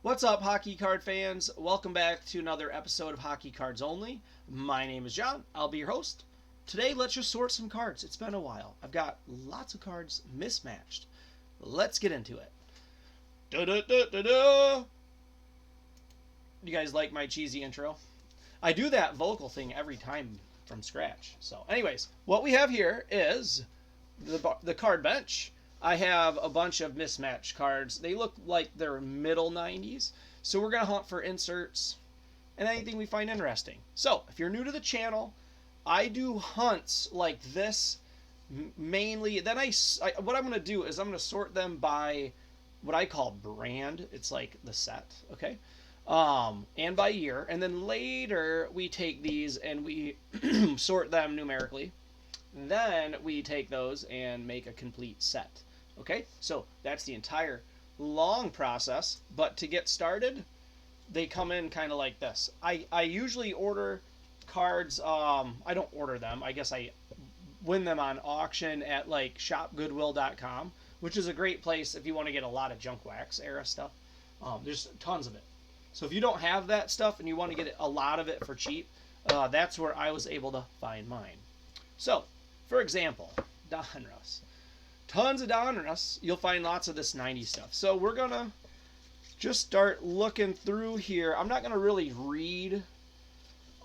What's up, hockey card fans? Welcome back to another episode of Hockey Cards Only. My name is John. I'll be your host. Today, let's just sort some cards. It's been a while. I've got lots of cards mismatched. Let's get into it. Da-da-da-da-da. You guys like my cheesy intro? I do that vocal thing every time from scratch. So, anyways, what we have here is the card bench. I have a bunch of mismatched cards. They look like they're middle 90s. So we're going to hunt for inserts and anything we find interesting. So if you're new to the channel, I do hunts like this mainly. Then what I'm going to do is I'm going to sort them by what I call brand. It's like the set, okay? And by year. And then later we take these and we sort them numerically. Then we take those and make a complete set. Okay, so that's the entire long process. But to get started, they come in kind of like this. I usually order cards. I don't order them. I guess I win them on auction at like shopgoodwill.com, which is a great place if you want to get a lot of junk wax era stuff. There's tons of it. So if you don't have that stuff and you want to get a lot of it for cheap, that's where I was able to find mine. So, for example, Donruss. Tons of Donruss. You'll find lots of this 90s stuff. So we're going to just start looking through here. I'm not going to really read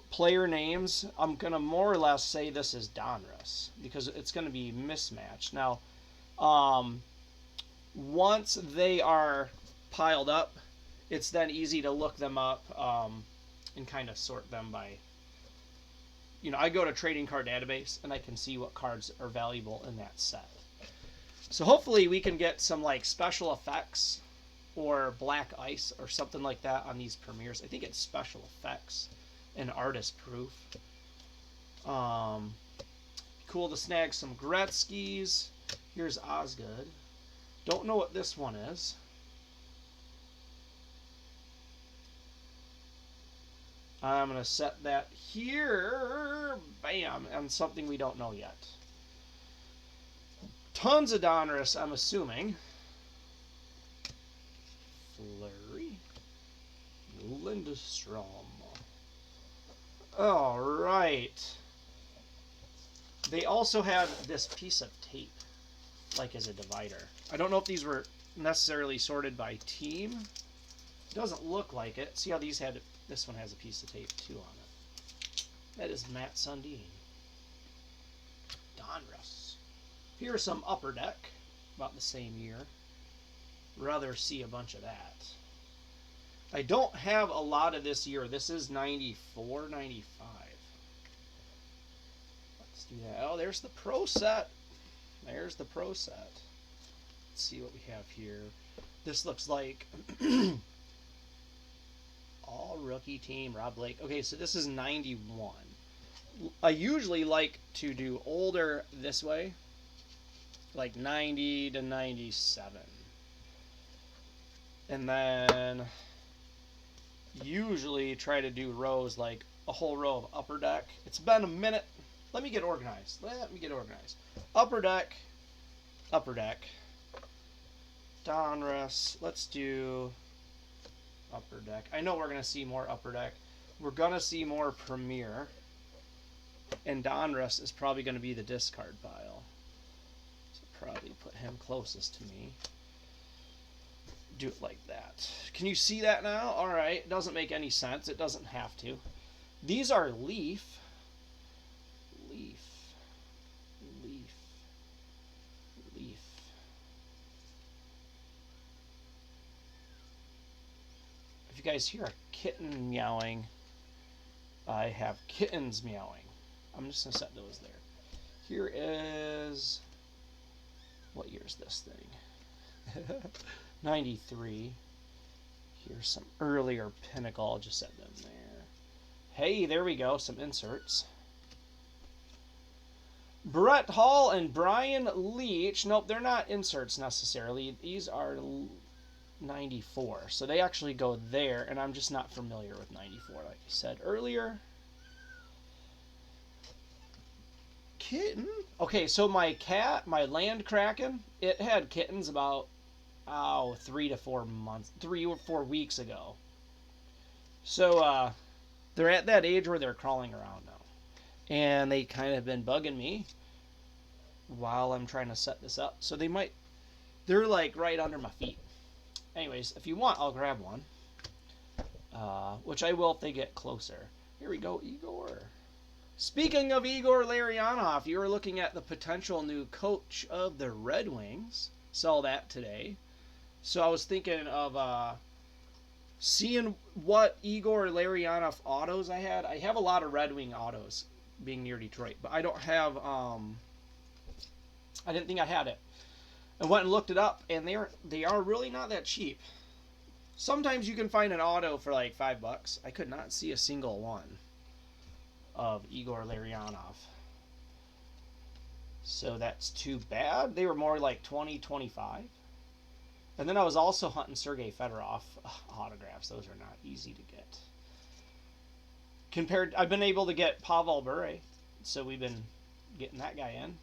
player names. I'm going to more or less say this is Donruss because it's going to be mismatched. Now, once they are piled up, it's then easy to look them up and kind of sort them by... I go to Trading Card Database and I can see what cards are valuable in that set. So hopefully we can get some like special effects or black ice or something like that on these premieres. I think it's special effects and artist proof. Cool to snag some Gretzky's. Here's Osgood. Don't know what this one is. I'm going to set that here, bam, on something we don't know yet. Tons of Donruss, I'm assuming. Fleury. Lindstrom. All right. They also have this piece of tape, like as a divider. I don't know if these were necessarily sorted by team. Doesn't look like it. See how these had... This one has a piece of tape, too, on it. That is Matt Sundin. Donruss. Here's some Upper Deck, about the same year. Rather see a bunch of that. I don't have a lot of this year. This is 94, 95. Let's do that. Oh, there's the Pro Set. There's the Pro Set. Let's see what we have here. This looks like... All rookie team, Rob Blake. Okay, so this is 91. I usually like to do older this way, like 90 to 97. And then usually try to do rows like a whole row of Upper Deck. It's been a minute. Let me get organized. Upper Deck. Donruss. Let's do... Upper Deck. I know we're going to see more Upper Deck. We're going to see more Premier. And Donruss is probably going to be the discard pile. So probably put him closest to me. Do it like that. Can you see that now? Alright. It doesn't make any sense. It doesn't have to. These are Leaf. If you guys hear a kitten meowing, I have kittens meowing. I'm just going to set those there. Here is... What year is this thing? 93. Here's some earlier Pinnacle. I'll just set them there. Hey, there we go. Some inserts. Brett Hall and Brian Leach. Nope, they're not inserts necessarily. These are 94. So they actually go there, and I'm just not familiar with 94, like I said earlier. Kitten? Okay, so my cat, my Land Kraken, it had kittens about, 3 or 4 weeks ago. So they're at that age where they're crawling around now. And they kind of been bugging me while I'm trying to set this up. So they're like right under my feet. Anyways, if you want, I'll grab one. Which I will if they get closer. Here we go, Igor. Speaking of Igor Larionov, you were looking at the potential new coach of the Red Wings. Saw that today. So I was thinking of seeing what Igor Larionov autos I had. I have a lot of Red Wing autos being near Detroit, but I don't have, I didn't think I had it. I went and looked it up, and they are really not that cheap. Sometimes you can find an auto for like $5. I could not see a single one of Igor Larionov. So that's too bad. They were more like 20, 25. And then I was also hunting Sergei Fedorov autographs. Those are not easy to get. I've been able to get Pavel Bure, so we've been getting that guy in.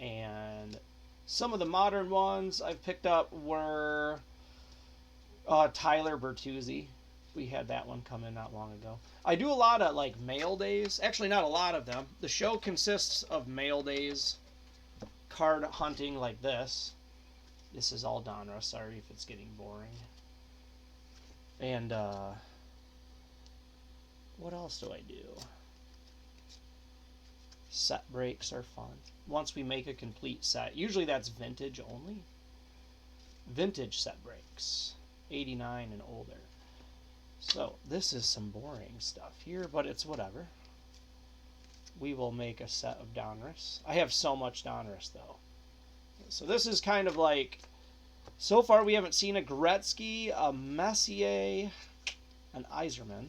And some of the modern ones I've picked up were Tyler Bertuzzi. We had that one come in not long ago. I do a lot of like mail days. Actually, not a lot of them. The show consists of mail days, card hunting like this. This is all Donruss. Sorry if it's getting boring. And what else do I do? Set breaks are fun. Once we make a complete set, usually that's vintage only. Vintage set breaks, 89 and older. So this is some boring stuff here, but it's whatever. We will make a set of Donruss. I have so much Donruss though. So this is kind of like, so far we haven't seen a Gretzky, a Messier, an Yzerman.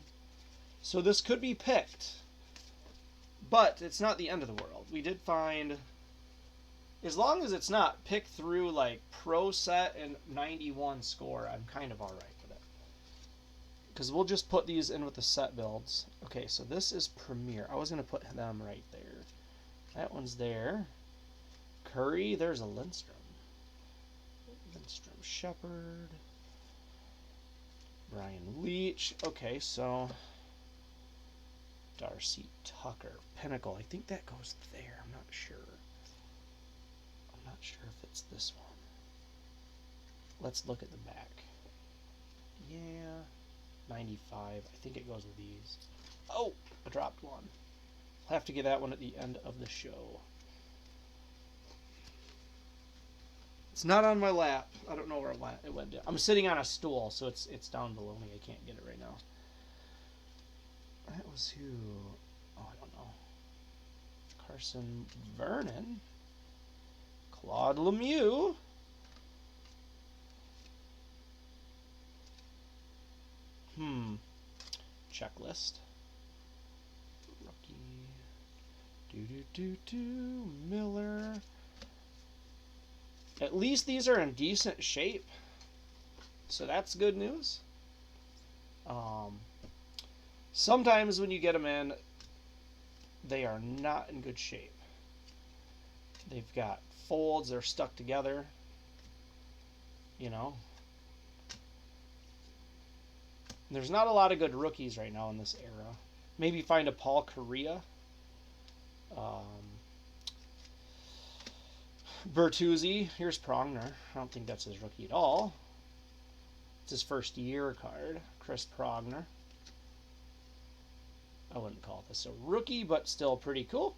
So this could be picked. But it's not the end of the world. We did find, as long as it's not picked through like pro set and 91 score, I'm kind of alright with it. Because we'll just put these in with the set builds. Okay, so this is Premier. I was going to put them right there. That one's there. Curry, there's a Lindstrom. Lindstrom Shepherd. Brian Leach. Okay, so Darcy Tucker. Pinnacle. I think that goes there. I'm not sure. I'm not sure if it's this one. Let's look at the back. Yeah. 95. I think it goes with these. Oh! I dropped one. I'll have to get that one at the end of the show. It's not on my lap. I don't know where it went down. I'm sitting on a stool, so it's down below me. I can't get it right now. That was who? Oh, I don't know. Carson Vernon. Claude Lemieux. Checklist. Rookie. Miller. At least these are in decent shape. So that's good news. Sometimes when you get them in, they are not in good shape. They've got folds, they're stuck together. You know. There's not a lot of good rookies right now in this era. Maybe find a Paul Correa. Bertuzzi. Here's Prongner. I don't think that's his rookie at all. It's his first year card. Chris Prongner. I wouldn't call this a rookie, but still pretty cool.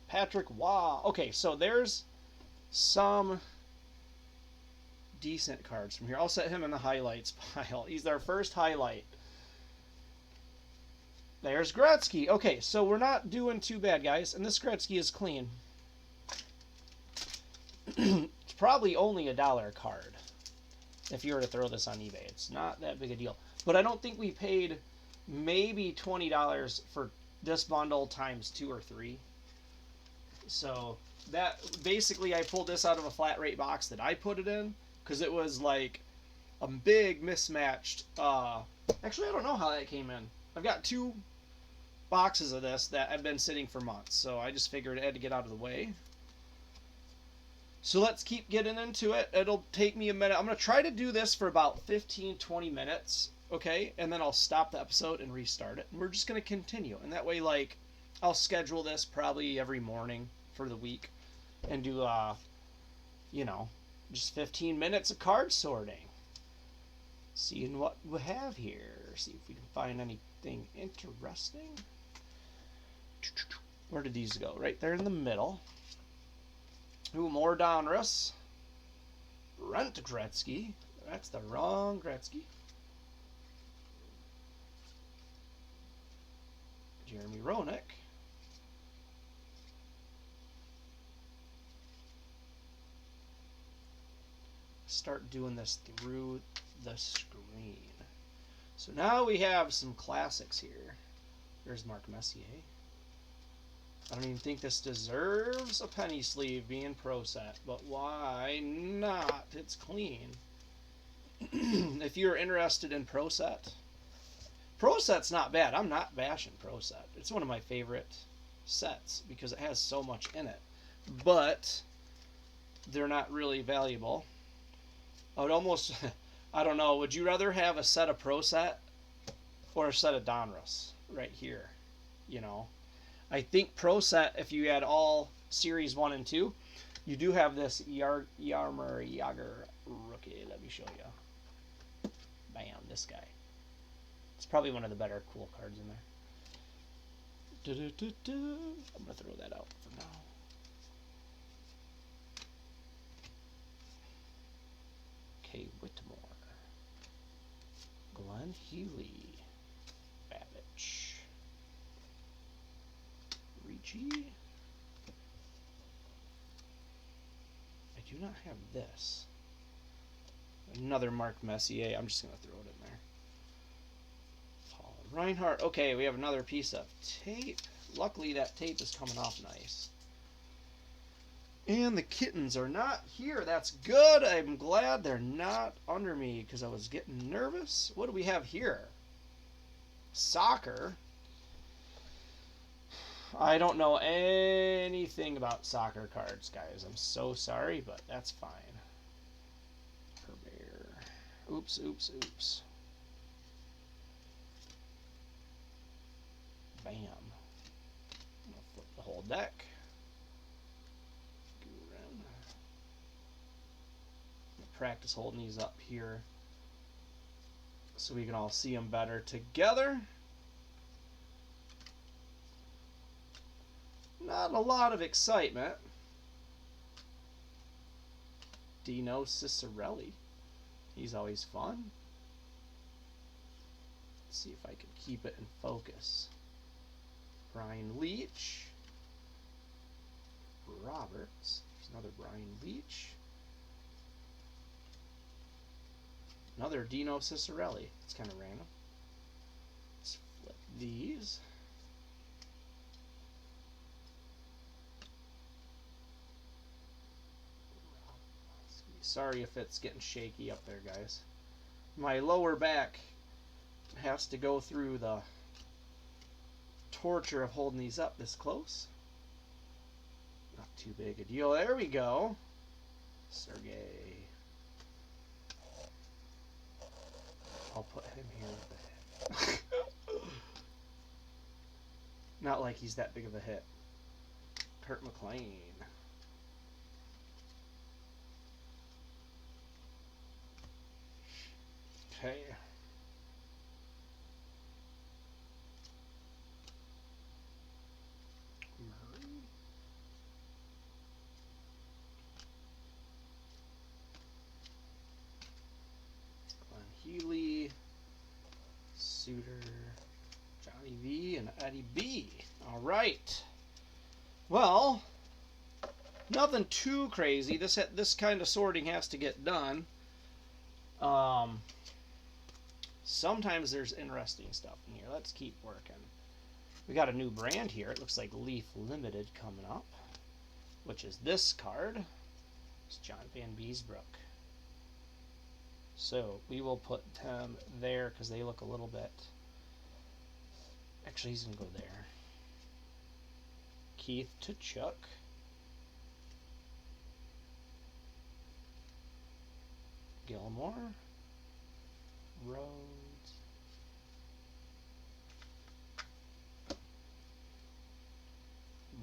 Patrick Waugh. Okay, so there's some decent cards from here. I'll set him in the highlights pile. He's our first highlight. There's Gretzky. Okay, so we're not doing too bad, guys. And this Gretzky is clean. It's probably only $1 a card if you were to throw this on eBay. It's not that big a deal. But I don't think we paid maybe $20 for this bundle times 2 or 3. So that basically I pulled this out of a flat rate box that I put it in because it was like a big mismatched. Actually, I don't know how that came in. I've got two boxes of this that have been sitting for months. So I just figured I had to get out of the way. So let's keep getting into it. It'll take me a minute. I'm going to try to do this for about 15-20 minutes, okay? And then I'll stop the episode and restart it. And we're just going to continue. And that way, like, I'll schedule this probably every morning for the week and do, you know, just 15 minutes of card sorting. Seeing what we have here. See if we can find anything interesting. Where did these go? Right there in the middle. Ooh, more Donruss. Brent Gretzky. That's the wrong Gretzky. Jeremy Roenick. Start doing this through the screen. So now we have some classics here. There's Mark Messier. I don't even think this deserves a penny sleeve being Pro Set, but why not? It's clean. If you're interested in Pro Set's not bad. I'm not bashing Pro Set. It's one of my favorite sets because it has so much in it. But they're not really valuable. I would almost, I don't know, would you rather have a set of Pro Set or a set of Donruss right here? You know? I think Pro Set, if you had all Series 1 and 2, you do have this Jaromir Jagr rookie. Let me show you. Bam, this guy. It's probably one of the better cool cards in there. I'm going to throw that out for now. Kay Whitmore. Glenn Healy. Babbage. Ricci. I do not have this. Another Mark Messier. I'm just going to throw it in there. Paul Reinhardt. Okay, we have another piece of tape. Luckily, that tape is coming off nice. And the kittens are not here. That's good. I'm glad they're not under me because I was getting nervous. What do we have here? Soccer. I don't know anything about soccer cards, guys. I'm so sorry, but that's fine. Herbear. Oops, oops, oops. Bam. I'm gonna flip the whole deck. Go around. I'm gonna practice holding these up here so we can all see them better together. Not a lot of excitement. Dino Ciccarelli. He's always fun. Let's see if I can keep it in focus. Brian Leach. Roberts. There's another Brian Leach. Another Dino Ciccarelli. It's kind of random. Let's flip these. Sorry if it's getting shaky up there, guys. My lower back has to go through the torture of holding these up this close. Not too big a deal. There we go. Sergey. I'll put him here with the hit. Not like he's that big of a hit. Kurt McLean. Okay. Murray. Glenn Healy. Suter. Johnny V and Eddie B. All right. Well, nothing too crazy. This kind of sorting has to get done. Sometimes there's interesting stuff in here. Let's keep working. We got a new brand here. It looks like Leaf Limited coming up, which is this card. It's John Van Beesbrook. So we will put them there because they look a little bit Actually, he's going to go there. Keith to Chuck. Gilmore. Rhodes.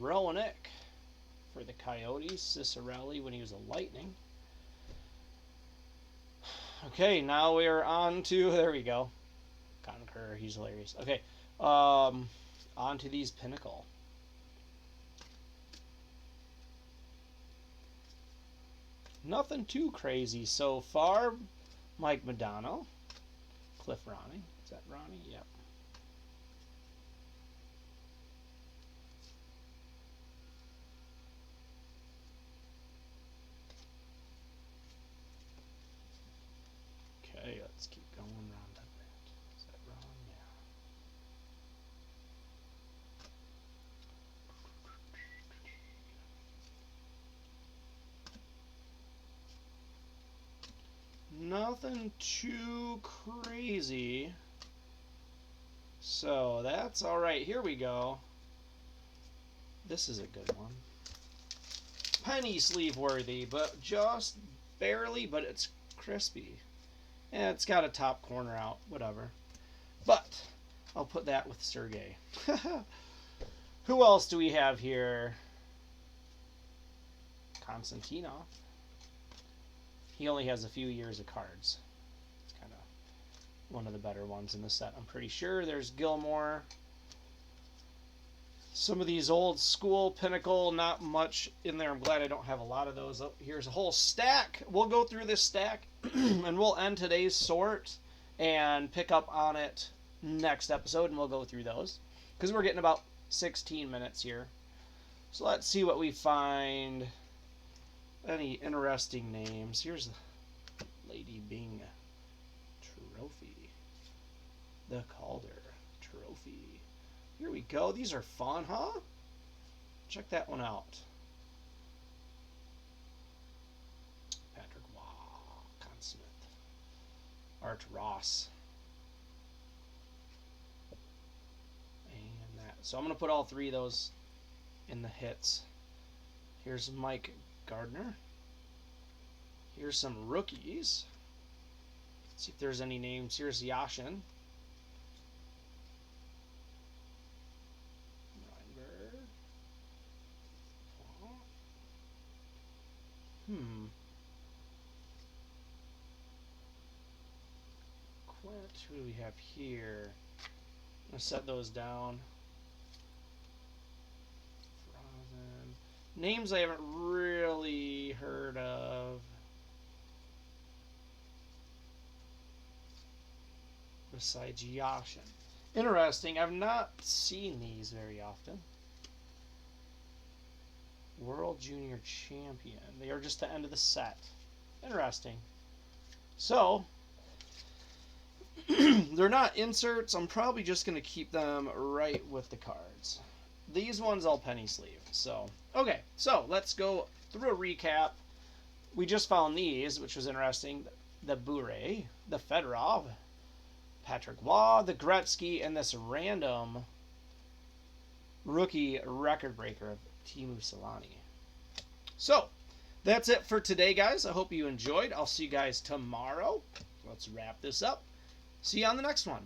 Roenick for the Coyotes. Cicerelli when he was a Lightning. Okay, now we are on to, there we go. Conqueror, he's hilarious. Okay, on to these Pinnacle. Nothing too crazy so far. Mike Modano. Cliff Ronnie. Is that Ronnie? Yep. Okay, let's keep going around a bit. Is that Ron? Yeah. Nothing too crazy. So that's all right. Here we go. This is a good one. Penny sleeve worthy, but just barely, but it's crispy. Yeah, it's got a top corner out, whatever. But I'll put that with Sergey. Who else do we have here? Konstantinov. He only has a few years of cards. It's kind of one of the better ones in the set, I'm pretty sure. There's Gilmore. Some of these old school Pinnacle, not much in there. I'm glad I don't have a lot of those. Oh, here's a whole stack. We'll go through this stack and we'll end today's sort and pick up on it next episode, and we'll go through those because we're getting about 16 minutes here. So let's see what we find. Any interesting names. Here's the Lady Bing Trophy. The Calder Trophy. Here we go. These are fun, huh? Check that one out. Patrick Waugh, Conn Smith, Art Ross, and that. So I'm going to put all three of those in the hits. Here's Mike Gardner. Here's some rookies. Let's see if there's any names. Here's Yashin. Quint, who do we have here? I'm going to set those down. Frozen. Names I haven't really heard of. Besides Yashin. Interesting. I've not seen these very often. World Junior Champion. They are just the end of the set. Interesting. So, they're not inserts. I'm probably just going to keep them right with the cards. These ones I'll penny sleeve. So, okay. So, let's go through a recap. We just found these, which was interesting. The Bure, the Fedorov, Patrick Waugh, the Gretzky, and this random rookie record breaker of Teemu Selanne. So, that's it for today, guys. I hope you enjoyed. I'll see you guys tomorrow. Let's wrap this up. See you on the next one.